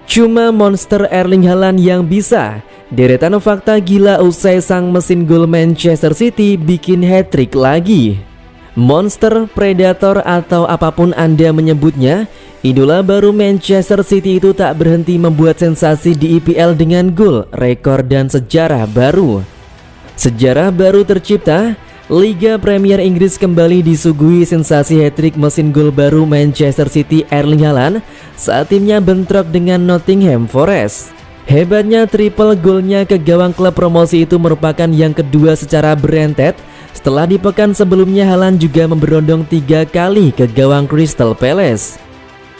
Cuma monster Erling Haaland yang bisa. Deretan fakta gila usai sang mesin gol Manchester City bikin hat-trick lagi. Monster, predator, atau apapun Anda menyebutnya, idola baru Manchester City itu tak berhenti membuat sensasi di IPL dengan gol, rekor, dan sejarah baru. Sejarah baru tercipta, Liga Premier Inggris kembali disuguhi sensasi hat-trick mesin gol baru Manchester City Erling Haaland saat timnya bentrok dengan Nottingham Forest. Hebatnya triple golnya ke gawang klub promosi itu merupakan yang kedua secara berentet. Setelah di pekan sebelumnya Haaland juga memberondong 3 kali ke gawang Crystal Palace.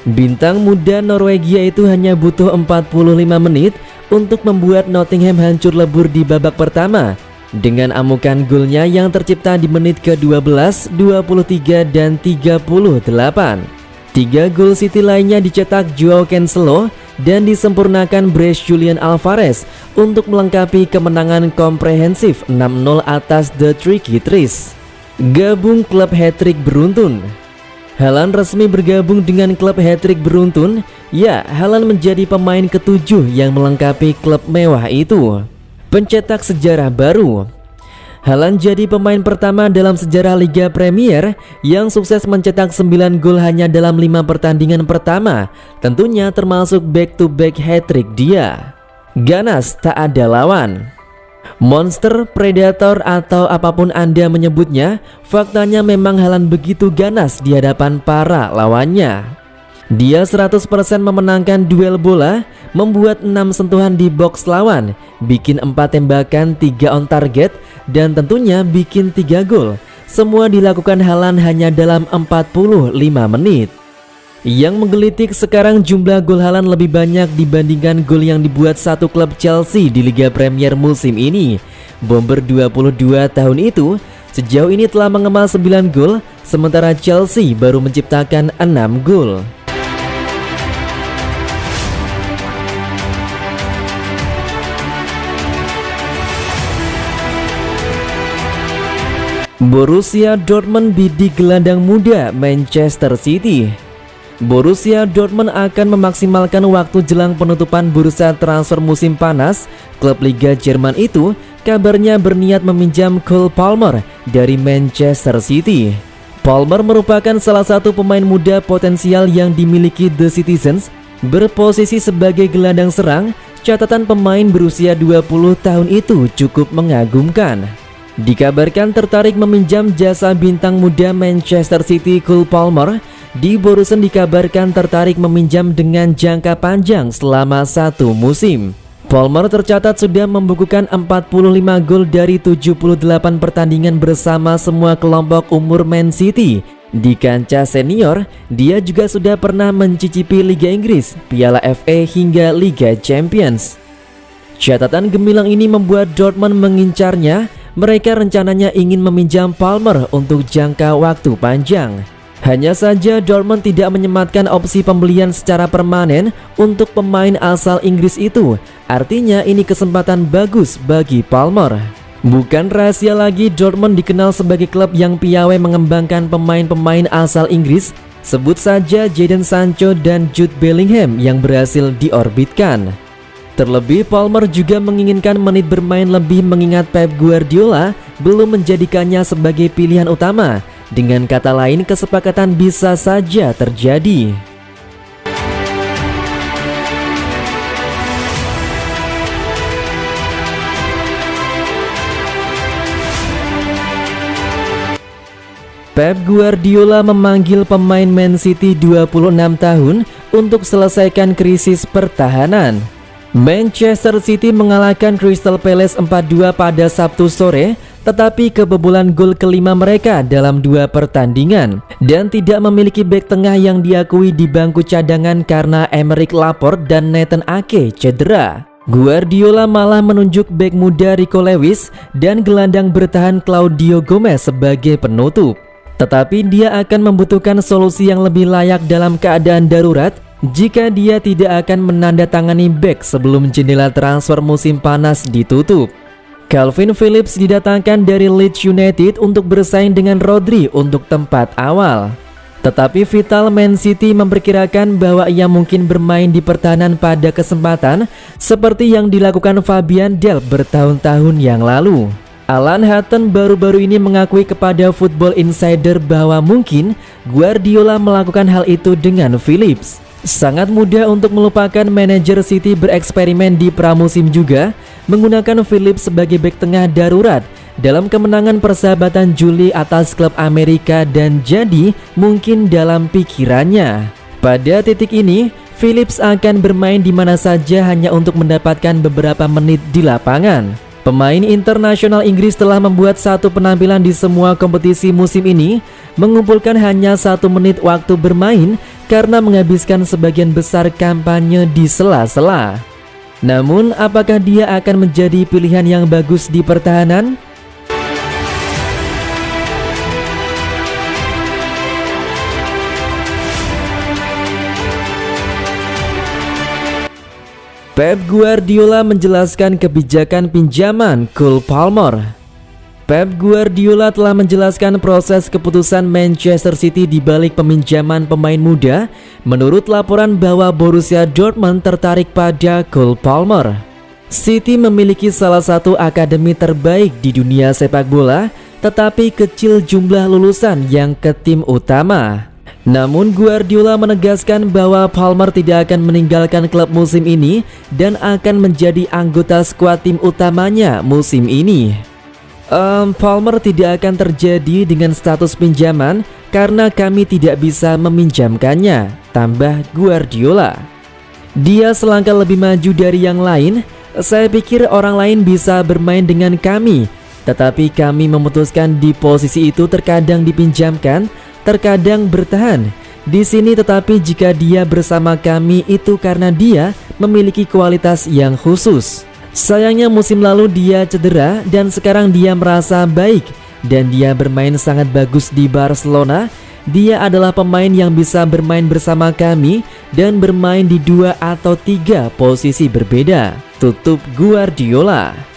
Bintang muda Norwegia itu hanya butuh 45 menit untuk membuat Nottingham hancur lebur di babak pertama dengan amukan golnya yang tercipta di menit ke-12, 23, dan 38. 3 gol City lainnya dicetak Joao Cancelo dan disempurnakan Bryce Julian Alvarez untuk melengkapi kemenangan komprehensif 6-0 atas The Tricky Trees. Gabung klub hat-trick beruntun. Haaland resmi bergabung dengan klub hat-trick beruntun. Ya, Haaland menjadi pemain ke-7 yang melengkapi klub mewah itu. Pencetak sejarah baru. Haaland jadi pemain pertama dalam sejarah Liga Premier yang sukses mencetak 9 gol hanya dalam 5 pertandingan pertama, tentunya termasuk back-to-back hat-trick dia. Ganas tak ada lawan. Monster, predator, atau apapun Anda menyebutnya, faktanya memang Haaland begitu ganas di hadapan para lawannya. Dia 100% memenangkan duel bola, membuat 6 sentuhan di box lawan, bikin 4 tembakan, 3 on target, dan tentunya bikin 3 gol. Semua dilakukan Haaland hanya dalam 45 menit. Yang menggelitik sekarang jumlah gol Haaland lebih banyak dibandingkan gol yang dibuat satu klub Chelsea di Liga Premier musim ini. Bomber 22 tahun itu sejauh ini telah mengemas 9 gol, sementara Chelsea baru menciptakan 6 gol. Borussia Dortmund bidik gelandang muda Manchester City. Borussia Dortmund akan memaksimalkan waktu jelang penutupan bursa transfer musim panas. Klub Liga Jerman itu kabarnya berniat meminjam Cole Palmer dari Manchester City. Palmer merupakan salah satu pemain muda potensial yang dimiliki The Citizens. Berposisi sebagai gelandang serang, catatan pemain berusia 20 tahun itu cukup mengagumkan. Dikabarkan tertarik meminjam jasa bintang muda Manchester City Cole Palmer. Di Borussen dikabarkan tertarik meminjam dengan jangka panjang selama 1 musim. Palmer tercatat sudah membukukan 45 gol dari 78 pertandingan bersama semua kelompok umur Man City. Di kancah senior, dia juga sudah pernah mencicipi Liga Inggris, Piala FA hingga Liga Champions. Catatan gemilang ini membuat Dortmund mengincarnya. Mereka rencananya ingin meminjam Palmer untuk jangka waktu panjang. Hanya saja Dortmund tidak menyematkan opsi pembelian secara permanen untuk pemain asal Inggris itu. Artinya ini kesempatan bagus bagi Palmer. Bukan rahasia lagi, Dortmund dikenal sebagai klub yang piawai mengembangkan pemain-pemain asal Inggris. Sebut saja Jadon Sancho dan Jude Bellingham yang berhasil diorbitkan. Terlebih Palmer juga menginginkan menit bermain lebih mengingat Pep Guardiola belum menjadikannya sebagai pilihan utama. Dengan kata lain, kesepakatan bisa saja terjadi. Pep Guardiola memanggil pemain Man City 26 tahun untuk selesaikan krisis pertahanan. Manchester City mengalahkan Crystal Palace 4-2 pada Sabtu sore, tetapi kebobolan gol kelima mereka dalam 2 pertandingan dan tidak memiliki bek tengah yang diakui di bangku cadangan karena Aymeric Laporte dan Nathan Ake cedera. Guardiola malah menunjuk bek muda Rico Lewis dan gelandang bertahan Claudio Gomez sebagai penutup. Tetapi dia akan membutuhkan solusi yang lebih layak dalam keadaan darurat jika dia tidak akan menandatangani bek sebelum jendela transfer musim panas ditutup. Calvin Phillips didatangkan dari Leeds United untuk bersaing dengan Rodri untuk tempat awal. Tetapi Vital Man City memperkirakan bahwa ia mungkin bermain di pertahanan pada kesempatan seperti yang dilakukan Fabian Delph bertahun-tahun yang lalu. Alan Hutton baru-baru ini mengakui kepada Football Insider bahwa mungkin Guardiola melakukan hal itu dengan Phillips. Sangat mudah untuk melupakan manajer City bereksperimen di pramusim juga menggunakan Phillips sebagai bek tengah darurat dalam kemenangan persahabatan Juli atas klub Amerika, dan jadi mungkin dalam pikirannya pada titik ini Phillips akan bermain di mana saja hanya untuk mendapatkan beberapa menit di lapangan. Pemain internasional Inggris telah membuat satu penampilan di semua kompetisi musim ini, mengumpulkan hanya 1 menit waktu bermain karena menghabiskan sebagian besar kampanye di sela-sela. Namun apakah dia akan menjadi pilihan yang bagus di pertahanan? Pep Guardiola menjelaskan kebijakan pinjaman Cole Palmer. Pep Guardiola telah menjelaskan proses keputusan Manchester City di balik peminjaman pemain muda. Menurut laporan bahwa Borussia Dortmund tertarik pada Cole Palmer. City memiliki salah satu akademi terbaik di dunia sepak bola, tetapi kecil jumlah lulusan yang ke tim utama. Namun Guardiola menegaskan bahwa Palmer tidak akan meninggalkan klub musim ini dan akan menjadi anggota skuad tim utamanya musim ini. Palmer tidak akan terjadi dengan status pinjaman karena kami tidak bisa meminjamkannya, tambah Guardiola. Dia selangkah lebih maju dari yang lain. Saya pikir orang lain bisa bermain dengan kami, tetapi kami memutuskan di posisi itu terkadang dipinjamkan, terkadang bertahan di sini, tetapi jika dia bersama kami itu karena dia memiliki kualitas yang khusus. Sayangnya musim lalu dia cedera dan sekarang dia merasa baik dan dia bermain sangat bagus di Barcelona. Dia adalah pemain yang bisa bermain bersama kami dan bermain di 2 atau 3 posisi berbeda, tutup Guardiola.